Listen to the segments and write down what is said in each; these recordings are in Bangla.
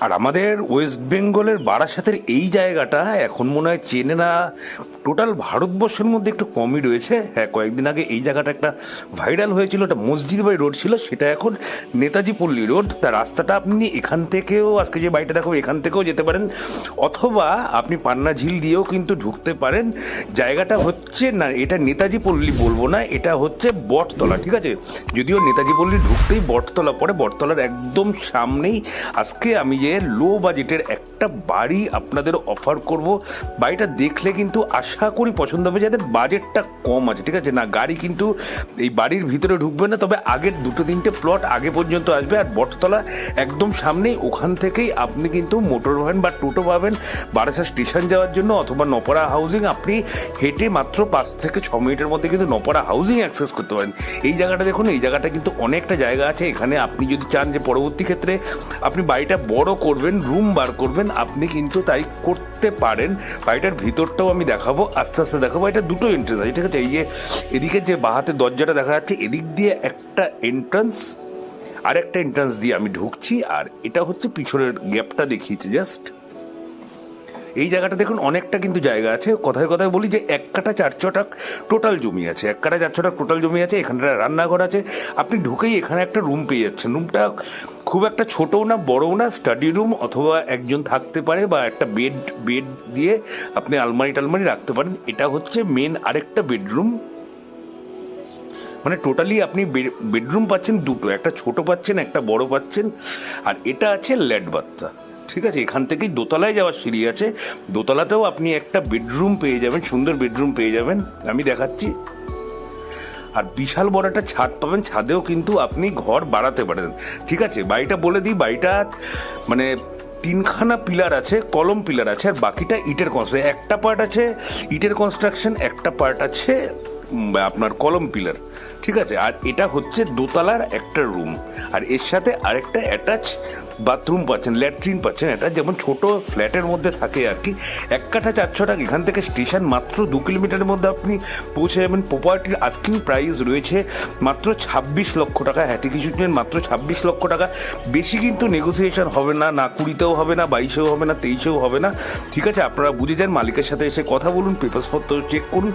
আর আমাদের ওয়েস্ট বেঙ্গলের বারাসাতের এই জায়গাটা এখন মনে হয় চেনে না, টোটাল ভারতবর্ষের মধ্যে একটু কমই রয়েছে। হ্যাঁ, কয়েকদিন আগে এই জায়গাটা একটা ভাইরাল হয়েছিল, এটা মসজিদ বাড়ি রোড ছিল, সেটা এখন নেতাজি পল্লী রোড। তার রাস্তাটা আপনি এখান থেকেও, আজকে যে বাড়িটা দেখো এখান থেকেও যেতে পারেন, অথবা আপনি পান্না ঝিল দিয়েও কিন্তু ঢুকতে পারেন। জায়গাটা হচ্ছে না, এটা নেতাজি পল্লী বলবো না, এটা হচ্ছে বটতলা, ঠিক আছে? যদিও নেতাজি পল্লী ঢুকতেই বটতলা পড়ে, বটতলার একদম সামনেই আজকে আমি যে লো বাজেটের একটা বাড়ি আপনাদের অফার করব। বাড়িটা দেখলে কিন্তু আশা করি পছন্দ হবে যাদের বাজেটটা কম আছে, ঠিক আছে? না, গাড়ি কিন্তু এই বাড়ির ভিতরে ঢুকবে না, তবে আগের দুটো তিনটে প্লট আগে পর্যন্ত আসবে। আর বটতলা একদম সামনেই, ওখান থেকেই আপনি কিন্তু মোটর ভ্যান বা টোটো পাবেন বারাসাত স্টেশন যাওয়ার জন্য, অথবা নপাড়া হাউজিং আপনি হেঁটে মাত্র 5 থেকে 6 মিনিটের মধ্যে কিন্তু নপাড়া হাউজিং অ্যাক্সেস করতে পারেন। এই জায়গাটা দেখুন, এই জায়গাটা কিন্তু অনেকটা জায়গা আছে এখানে। আপনি যদি চান যে পরবর্তী ক্ষেত্রে আপনি বাড়িটা বড় করবেন, রুম বার করবেন, আপনি কিন্তু তাই করতে পারেন। বাড়িটার ভিতরটাও আমি দেখাবো, আস্তে আস্তে দেখাবো। এটা দুটো এন্ট্রেন্স আছে, ঠিক আছে? এই যে এদিকে যে বাহাতে দরজাটা দেখা যাচ্ছে, এদিক দিয়ে একটা এন্ট্রান্স, আর একটা এন্ট্রান্স দিয়ে আমি ঢুকছি, আর এটা হচ্ছে পিছনের গ্যাপটা দেখিয়েছি জাস্ট। এই জায়গাটা দেখুন অনেকটা কিন্তু জায়গা আছে। কথায় কথায় বলি যে 1 কাঠা 4 ছটাক টোটাল জমি আছে, 1 কাঠা 4 ছটাক টোটাল জমি আছে। এখানটা রান্নাঘর আছে, আপনি ঢুকেই এখানে একটা রুম পেয়ে যাচ্ছেন। রুমটা খুব একটা ছোটও না বড়ও না, স্টাডি রুম, অথবা একজন থাকতে পারে, বা একটা বেড দিয়ে আপনি আলমারি টালমারি রাখতে পারেন। এটা হচ্ছে মেন আরেকটা বেডরুম, মানে টোটালি আপনি বেডরুম পাচ্ছেন দুটো, একটা ছোট পাচ্ছেন, একটা বড় পাচ্ছেন। আর এটা আছে ল্যাড বাথটা, ঠিক আছে? এখান থেকেই দোতলায় যাওয়ার সিঁড়ি আছে, দোতলাতেও আপনি একটা বেডরুম পেয়ে যাবেন, সুন্দর বেডরুম পেয়ে যাবেন, আমি দেখাচ্ছি। আর বিশাল বড় একটা ছাদ পাবেন, ছাদেও কিন্তু আপনি ঘর বাড়াতে পারেন, ঠিক আছে? বাড়িটা বলে দিই, বাড়িটা মানে 3খানা পিলার আছে, কলম পিলার আছে, আর বাকিটা ইটের কনস্ট্রাকশন। একটা পার্ট আছে ইটের কনস্ট্রাকশন, একটা পার্ট আছে আপনার কলম পিলার, ঠিক আছে? আর এটা হচ্ছে দোতলার একটা রুম, আর এর সাথে আরেকটা অ্যাটাচ বাথরুম পাচ্ছেন, ল্যাট্রিন পাচ্ছেন। এটা যেমন ছোট ফ্ল্যাটের মধ্যে থাকে আর কি। 1 কাঠা 4 ছটাক, এখান থেকে স্টেশন মাত্র 2 কিলোমিটারের মধ্যে আপনি পৌঁছে যাবেন। প্রপার্টির আস্কিং প্রাইস রয়েছে মাত্র 26 লক্ষ টাকা। হ্যাঁ, ঠিক কিছু মাত্র 26 লক্ষ টাকা। বেশি কিন্তু নেগোসিয়েশন হবে না, না 20তেও হবে না, 22এও হবে না, 23এও হবে না, ঠিক আছে? আপনারা বুঝে যান, মালিকের সাথে এসে কথা বলুন, পেপারসপত্র চেক করুন,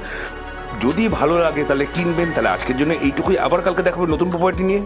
যদি ভালো লাগে তাহলে কিনবেন। তাহলে আজকের জন্য এইটুকুই, আবার কালকে দেখাবো নতুন প্রপার্টি নিয়ে।